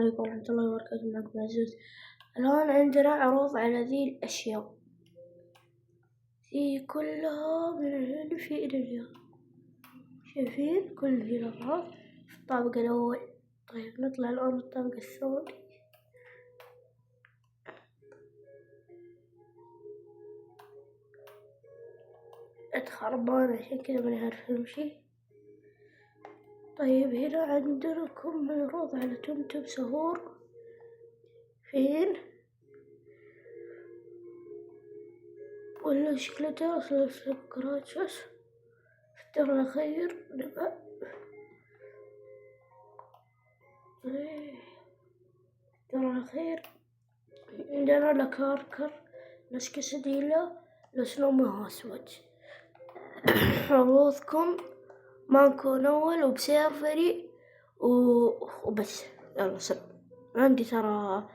عليكم ورحمة الله وبركاته. معكم عزوز. الآن عندنا عروض على ذي الأشياء، في كلها من الألف إلى الياء. شايفين كل ذي الأغراض في الطابق الأول. طيب نطلع الآن الطابق الثاني. خربانة عشان كذا ماني عارفة أمشي. طيب هنا عندكم عروض على تمتم سهور. فين؟ ولا شكلته أصلا سكرات بس. في الدار الأخير نبقى الدار الأخير عندنا لكركر، نسكسديلا، لسلومها أسود. عروضكم مانكو نول وبسيرفري وبس. يلا سلام. عندي ترى